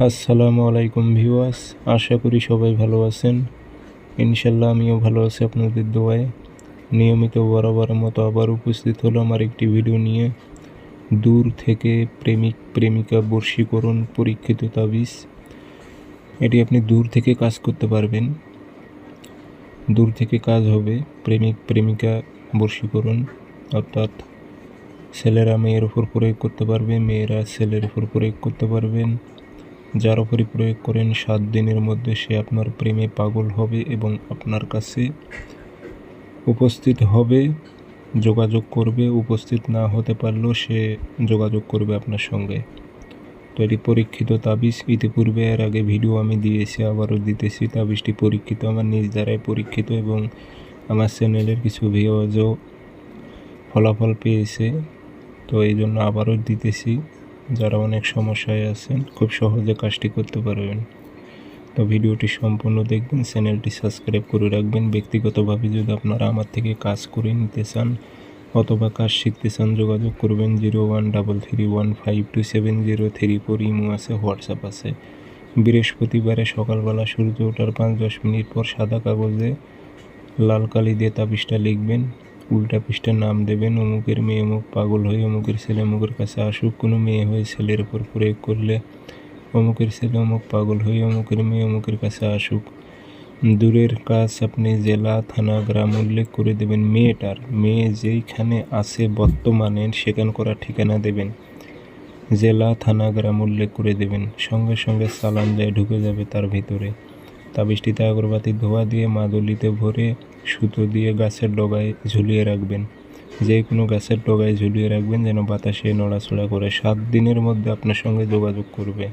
আসসালামু আলাইকুম ভিউয়ার্স, আশা করি সবাই ভালো আছেন। ইনশাল্লাহ আমিও ভালো আছি আপনাদের দোয়ায়। নিয়মিত বরাবরের মতো আবার উপস্থিত হলো আমার একটি ভিডিও নিয়ে। দূর থেকে প্রেমিক প্রেমিকা বশীকরণ পরীক্ষিত তাবিজ। এটি আপনি দূর থেকে কাজ করতে পারবেন। দূর থেকে কাজ হবে প্রেমিক প্রেমিকা বশীকরণ, অর্থাৎ ছেলেরা মেয়ের উপর প্রয়োগ করতে পারবে, মেয়েরা ছেলের উপর প্রয়োগ করতে পারবেন। যার উপরই প্রয়োগ করেন 7 দিনের মধ্যে সে আপনার প্রেমে পাগল হবে এবং আপনার কাছে উপস্থিত হবে, যোগাযোগ করবে। উপস্থিত না হতে পারলেও সে যোগাযোগ করবে আপনার সঙ্গে। তো এটি পরীক্ষিত তাবিজ। ইতিপূর্বে এর আগে ভিডিও আমি দিয়েছি, আবারও দিতেছি। তাবিজটি পরীক্ষিত, আমার নিজ দ্বারাই পরীক্ষিত এবং আমার চ্যানেলের কিছু ভিউয়ার্সও ফলাফল পেয়েছে। তো এই জন্য আবারও দিতেছি। যারা অনেক সমস্যায় আছেন খুব সহজে কাজটি করতে পারবেন। তো ভিডিওটি সম্পূর্ণ দেখবেন, চ্যানেলটি সাবস্ক্রাইব করে রাখবেন। ব্যক্তিগতভাবে যদি আপনারা আমার থেকে কাজ করে নিতে চান অথবা কাজ শিখতে চান, যোগাযোগ করবেন 0133152703। ইমো আছে, হোয়াটসঅ্যাপ আছে। বৃহস্পতিবারে সকালবেলা সূর্য ওঠার 5-10 মিনিট পর সাদা কাগজে লাল কালি দিয়ে তাবিজটা লিখবেন। উল্টা পৃষ্ঠার নাম দেবেন, অমুকের মেয়ে অমুক পাগল হয়ে অমুকের ছেলে অমুকের কাছে আসুক। কোনো মেয়ে হয়ে ছেলের উপর প্রয়োগ করলে অমুকের ছেলে অমুক পাগল হয়ে অমুকের মেয়ে অমুকের কাছে আসুক। দূরের কাজ আপনি জেলা থানা গ্রাম উল্লেখ করে দেবেন। মেয়ে যেইখানে আছে বর্তমানে সেখান করা ঠিকানা দেবেন। জেলা থানা গ্রাম উল্লেখ করে দেবেন। সঙ্গে সঙ্গে চালান যায় ঢুকে যাবে তার ভিতরে। তাবিজটিতে আগরবাতি ধোয়া দিয়ে মাদুলিতে ভরে সুতো দিয়ে গাছের ডগায় ঝুলিয়ে রাখবেন। যে কোনো গাছের ডগায় ঝুলিয়ে রাখবেন যেন বাতাসে নড়াচড়া করে। 7 দিনের মধ্যে আপনার সঙ্গে যোগাযোগ করবে।